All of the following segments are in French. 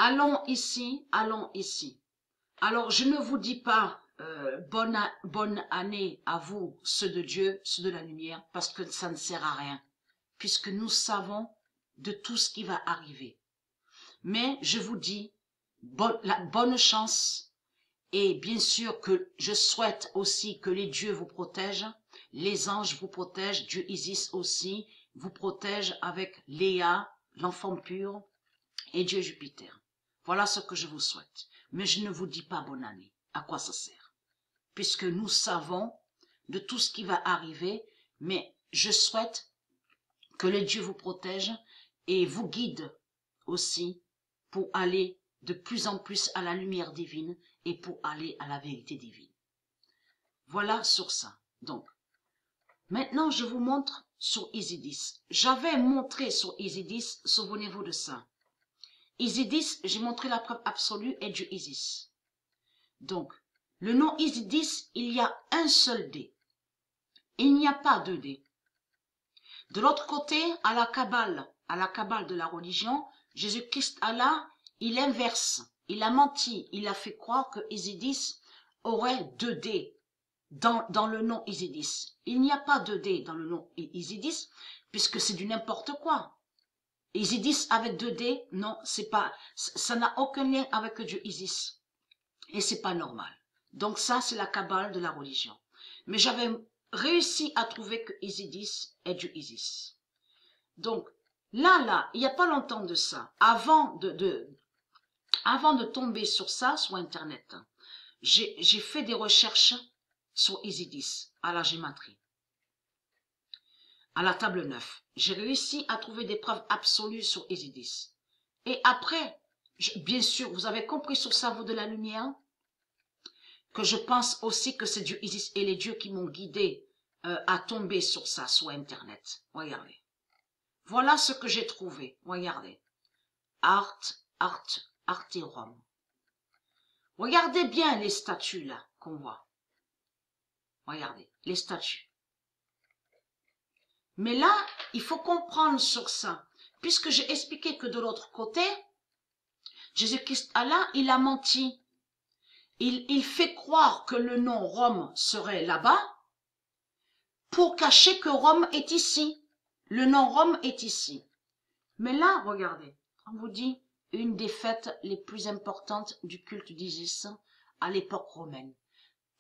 Allons ici, allons ici. Alors, je ne vous dis pas bonne année à vous, ceux de Dieu, ceux de la lumière, parce que ça ne sert à rien, puisque nous savons de tout ce qui va arriver. Mais je vous dis la bonne chance, et bien sûr que je souhaite aussi que les dieux vous protègent, les anges vous protègent, Dieu Isis aussi vous protège avec Léa, l'enfant pur, et Dieu Jupiter. Voilà ce que je vous souhaite. Mais je ne vous dis pas bonne année. À quoi ça sert? Puisque nous savons de tout ce qui va arriver, mais je souhaite que les dieux vous protègent et vous guident aussi pour aller de plus en plus à la lumière divine et pour aller à la vérité divine. Voilà sur ça. Donc, maintenant je vous montre sur Isidis. J'avais montré sur Isidis, souvenez-vous de ça. Isidis, j'ai montré la preuve absolue est Dieu Isis. Donc, le nom Isidis, il y a un seul dé. Il n'y a pas deux dés. De l'autre côté, à la Kabbale de la religion, Jésus-Christ Allah, il inverse, il a menti, il a fait croire que Isidis aurait deux dés dans le nom Isidis. Il n'y a pas deux dés dans le nom Isidis, puisque c'est du n'importe quoi. Isidis avec 2D, non, c'est pas, ça n'a aucun lien avec Dieu Isis. Et c'est pas normal. Donc ça, c'est la Kabbale de la religion. Mais j'avais réussi à trouver que Isidis est Dieu Isis. Donc, là, il n'y a pas longtemps de ça, avant de tomber sur ça, sur Internet, j'ai fait des recherches sur Isidis, à la gématrie, à la table 9. J'ai réussi à trouver des preuves absolues sur Isidis. Et après, bien sûr, vous avez compris sur ça, vous de la lumière, que je pense aussi que c'est Dieu Isis et les dieux qui m'ont guidé à tomber sur ça, sur Internet. Regardez. Voilà ce que j'ai trouvé. Regardez. Artérum. Regardez bien les statues là qu'on voit. Regardez, les statues. Mais là, il faut comprendre sur ça. Puisque j'ai expliqué que de l'autre côté, Jésus-Christ Allah, il a menti. Il fait croire que le nom Rome serait là-bas pour cacher que Rome est ici. Le nom Rome est ici. Mais là, regardez, on vous dit une des fêtes les plus importantes du culte d'Isis à l'époque romaine.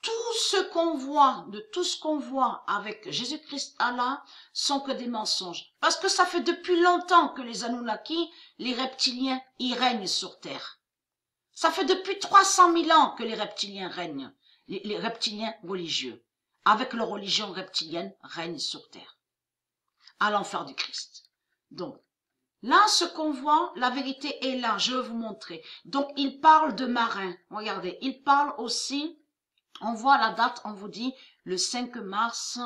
Tout ce qu'on voit avec Jésus-Christ Allah sont que des mensonges. Parce que ça fait depuis longtemps que les Anunnaki, les reptiliens, y règnent sur Terre. Ça fait depuis 300 000 ans que les reptiliens règnent, les reptiliens religieux, avec leur religion reptilienne, règnent sur Terre, à l'enfer du Christ. Donc, là, ce qu'on voit, la vérité est là, je vais vous montrer. Donc, il parle de marins, regardez, il parle aussi... On voit la date, on vous dit le 5 mars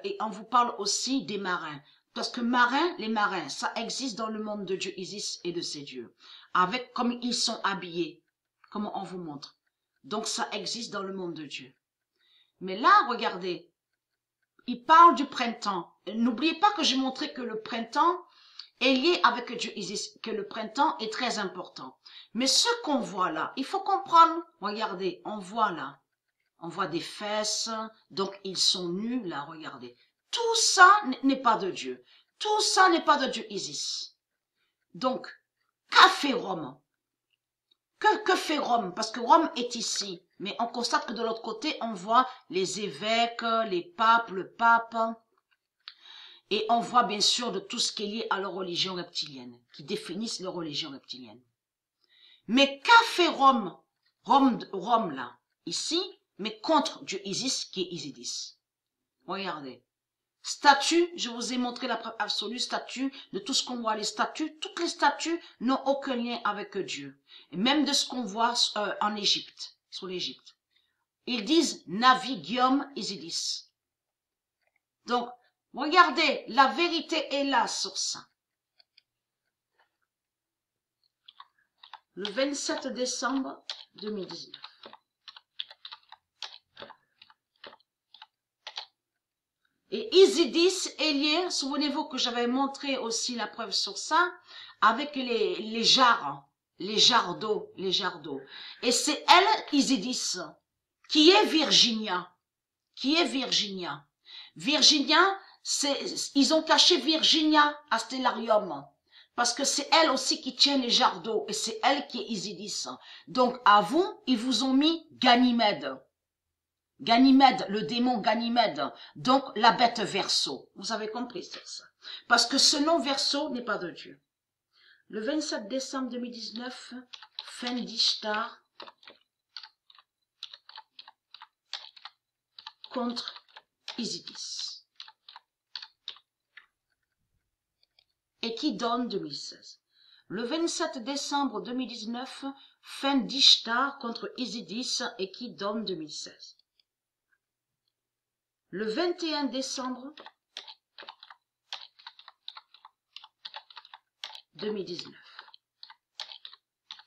et on vous parle aussi des marins. Parce que les marins, ça existe dans le monde de Dieu Isis et de ses dieux. Avec comme ils sont habillés, comme on vous montre. Donc ça existe dans le monde de Dieu. Mais là, regardez, il parle du printemps. N'oubliez pas que j'ai montré que le printemps est lié avec Dieu Isis, que le printemps est très important. Mais ce qu'on voit là, il faut comprendre. Regardez, on voit là. On voit des fesses, donc ils sont nus, là, regardez. Tout ça n'est pas de Dieu. Tout ça n'est pas de Dieu Isis. Donc, qu'a fait Rome? Que fait Rome? Parce que Rome est ici. Mais on constate que de l'autre côté, on voit les évêques, les papes, le pape. Et on voit bien sûr de tout ce qui est lié à leur religion reptilienne, qui définissent leur religion reptilienne. Mais qu'a fait Rome? Rome là, ici, mais contre Dieu Isis qui est Isidis. Regardez. Statue, je vous ai montré la preuve absolue, statue, de tout ce qu'on voit, les statues, toutes les statues n'ont aucun lien avec Dieu. Et même de ce qu'on voit en Égypte, sur l'Égypte. Ils disent Navigium Isidis. Donc, regardez, la vérité est là sur ça. Le 27 décembre 2019. Et Isidis est lié, souvenez-vous que j'avais montré aussi la preuve sur ça, avec les jarres. les jarres d'eau, les jarres d'eau. Et c'est elle, Isidis, qui est Virginia. Qui est Virginia. Virginia, ils ont caché Virginia à Stellarium. Parce que c'est elle aussi qui tient les jarres d'eau. Et c'est elle qui est Isidis. Donc, à vous, ils vous ont mis Ganymède. Ganymède, le démon Ganymède. Donc, la bête Verseau. Vous avez compris ça. Parce que ce nom Verseau n'est pas de Dieu. Le 27 décembre 2019, fin d'Ishtar contre Isidis. Et qui donne 2016. Le 27 décembre 2019, fin d'Ishtar contre Isidis et qui donne 2016. Le 21 décembre 2019.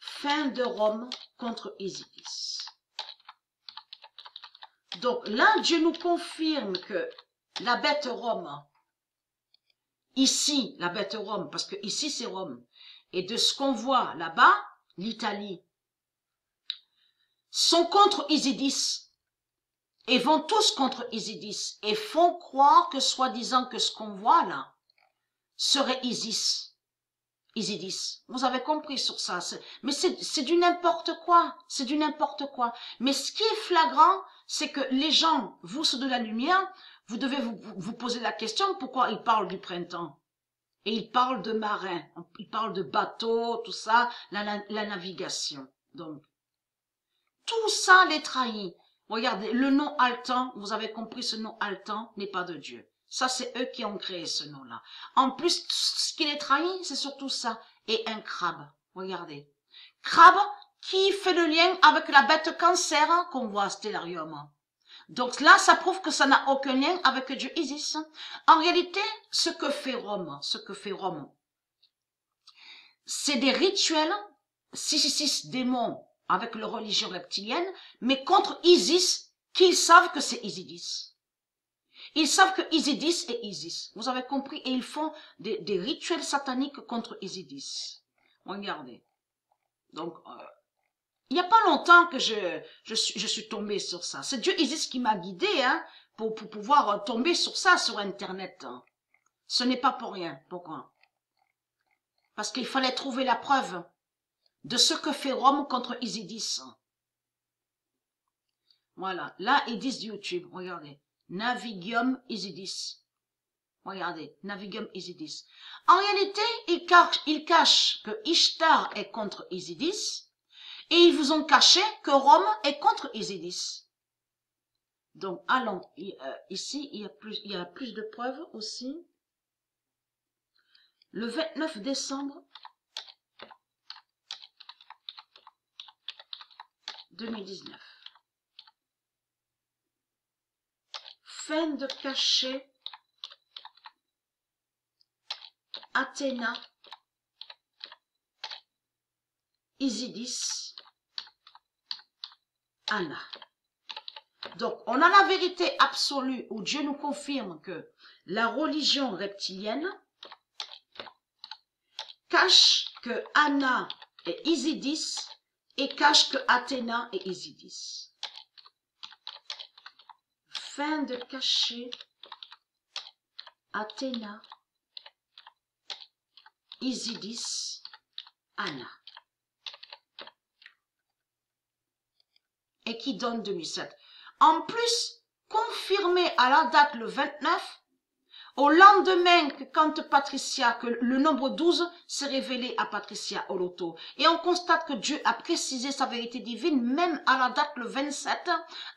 Fin de Rome contre Isidis. Donc là, Dieu nous confirme que la bête Rome, ici, la bête Rome, parce que ici c'est Rome, et de ce qu'on voit là-bas, l'Italie, sont contre Isidis, et vont tous contre Isidis, et font croire que soi-disant que ce qu'on voit là, serait Isis. Isidis. Vous avez compris sur ça. Mais c'est du n'importe quoi. C'est du n'importe quoi. Mais ce qui est flagrant, c'est que les gens, vous, ceux de la lumière, vous devez vous poser la question pourquoi ils parlent du printemps. Et ils parlent de marins. Ils parlent de bateaux, tout ça, la navigation. Donc, tout ça les trahit. Regardez, le nom haletant, vous avez compris, ce nom haletant n'est pas de Dieu. Ça, c'est eux qui ont créé ce nom-là. En plus, ce qui les trahit, c'est surtout ça. Et un crabe. Regardez. Crabe qui fait le lien avec la bête cancer qu'on voit à Stellarium. Donc là, ça prouve que ça n'a aucun lien avec Dieu Isis. En réalité, ce que fait Rome, c'est des rituels, 666 démons avec leur religion reptilienne, mais contre Isis, qu'ils savent que c'est Isidis. Ils savent que Isidis est Isis. Vous avez compris? Et ils font des rituels sataniques contre Isidis. Regardez. Donc, il n'y a pas longtemps que je suis tombée sur ça. C'est Dieu Isis qui m'a guidée hein, pour pouvoir tomber sur ça sur Internet. Hein. Ce n'est pas pour rien. Pourquoi? Parce qu'il fallait trouver la preuve de ce que fait Rome contre Isidis. Voilà. Là, ils disent YouTube. Regardez. Navigium Isidis. Regardez, Navigium Isidis. En réalité, ils cachent que Ishtar est contre Isidis et ils vous ont caché que Rome est contre Isidis. Donc, allons, ici, il y a plus de preuves aussi. Le 29 décembre 2019. Fin de cacher Athéna, Isidis, Anna. Donc, on a la vérité absolue où Dieu nous confirme que la religion reptilienne cache que Anna est Isidis et cache que Athéna est Isidis. Fin de cacher Athéna, Isidis, Anna. Et qui donne 2007. En plus, confirmé à la date le 29, au lendemain que quand Patricia, que le nombre 12 s'est révélé à Patricia au loto. Et on constate que Dieu a précisé sa vérité divine même à la date le 27,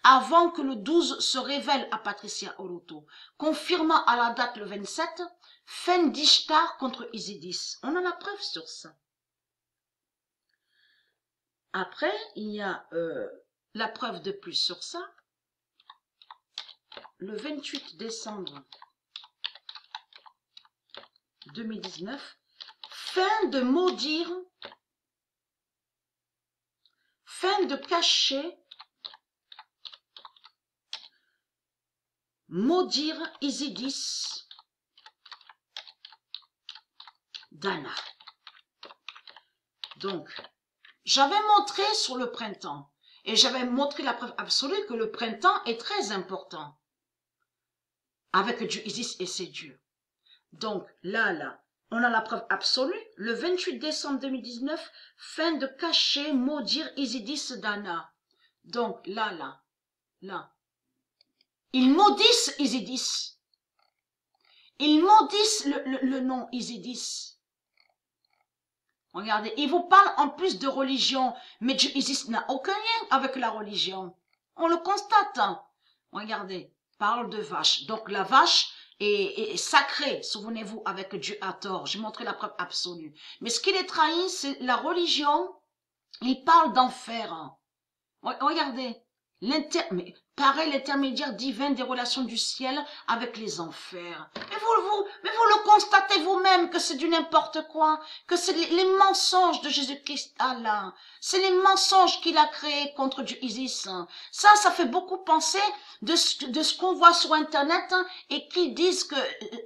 avant que le 12 se révèle à Patricia au loto. Confirmant à la date le 27, fin d'Ishtar contre Isidis. On a la preuve sur ça. Après, il y a la preuve de plus sur ça. Le 28 décembre 2019, fin de maudire, fin de cacher, maudire Isidis d'Anna. Donc, J'avais montré sur le printemps. Et j'avais montré la preuve absolue que le printemps est très important. Avec Dieu Isis et ses dieux. Donc, là, on a la preuve absolue. Le 28 décembre 2019, fin de cacher, maudire Isidis Dana. Donc, là. Ils maudissent Isidis. Ils maudissent le nom Isidis. Regardez, ils vous parlent en plus de religion, mais Dieu Isis n'a aucun lien avec la religion. On le constate. Hein. Regardez, parle de vache. Donc la vache est sacrée, souvenez-vous, avec Dieu Hathor. J'ai montré la preuve absolue. Mais ce qui les trahit, c'est la religion. Il parle d'enfer. Hein. Regardez, mais pareil l'intermédiaire divin des relations du ciel avec les enfers. Mais vous le constatez vous-même que c'est du n'importe quoi, que c'est les mensonges de Jésus-Christ Allah. C'est les mensonges qu'il a créés contre Dieu Isis. Ça fait beaucoup penser de ce qu'on voit sur Internet hein, et qu'ils disent que,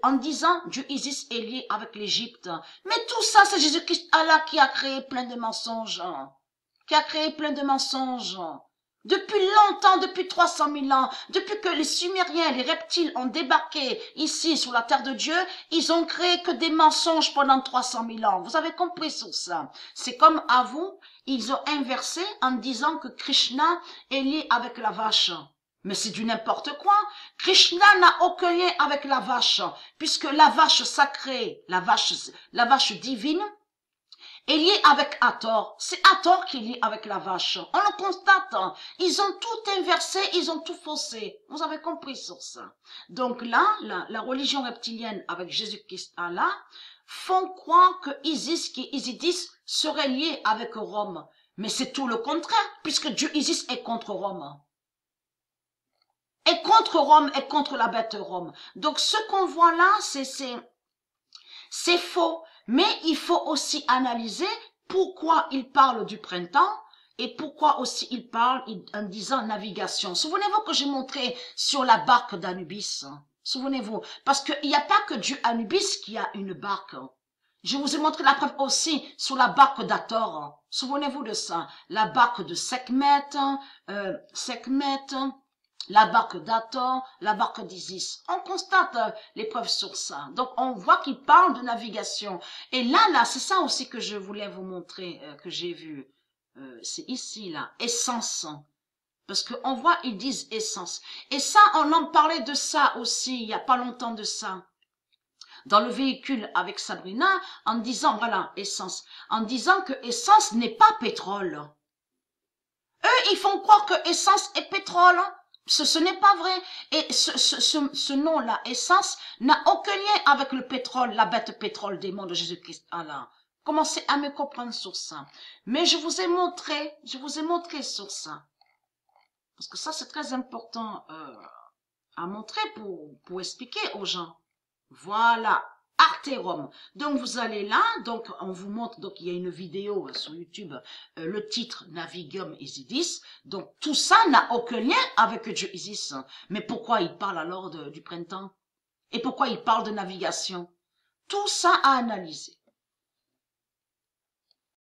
en disant Dieu Isis est lié avec l'Égypte. Mais tout ça, c'est Jésus-Christ Allah qui a créé plein de mensonges. Depuis longtemps, depuis 300 000 ans, depuis que les Sumériens, les reptiles ont débarqué ici sur la terre de Dieu, ils ont créé que des mensonges pendant 300 000 ans. Vous avez compris sur ça. C'est comme à vous, ils ont inversé en disant que Krishna est lié avec la vache. Mais c'est du n'importe quoi. Krishna n'a aucun lien avec la vache, puisque la vache sacrée, la vache divine, est lié avec Hathor. C'est Hathor qui est lié avec la vache. On le constate. Hein. Ils ont tout inversé, ils ont tout faussé. Vous avez compris sur ça. Donc là, la religion reptilienne avec Jésus-Christ Allah font croire que Isidis serait lié avec Rome. Mais c'est tout le contraire, puisque Dieu Isis est contre Rome. Et contre Rome et contre la bête Rome. Donc ce qu'on voit là, c'est faux. Mais il faut aussi analyser pourquoi il parle du printemps et pourquoi aussi il parle en disant navigation. Souvenez-vous que j'ai montré sur la barque d'Anubis. Souvenez-vous, parce qu'il n'y a pas que Dieu Anubis qui a une barque. Je vous ai montré la preuve aussi sur la barque d'Hathor. Souvenez-vous de ça. La barque de Sekhmet, la barque d'Hathor, la barque d'Isis. On constate les preuves sur ça. Donc, on voit qu'il parle de navigation. Et là, c'est ça aussi que je voulais vous montrer, que j'ai vu. C'est ici, là, essence. Parce qu'on voit, ils disent essence. Et ça, on en parlait de ça aussi, il n'y a pas longtemps de ça. Dans le véhicule avec Sabrina, en disant, voilà, essence. En disant que essence n'est pas pétrole. Eux, ils font croire que essence est pétrole. Ce n'est pas vrai. Et ce nom-là, essence, n'a aucun lien avec le pétrole, la bête pétrole des mondes de Jésus-Christ. Allah. Commencez à me comprendre sur ça. Mais je vous ai montré sur ça. Parce que ça, c'est très important à montrer pour expliquer aux gens. Voilà. Artérum. Donc vous allez là, donc on vous montre, donc il y a une vidéo sur YouTube, le titre Navigium Isidis. Donc tout ça n'a aucun lien avec Dieu Isis. Mais pourquoi il parle alors du printemps? Et pourquoi il parle de navigation? Tout ça à analyser.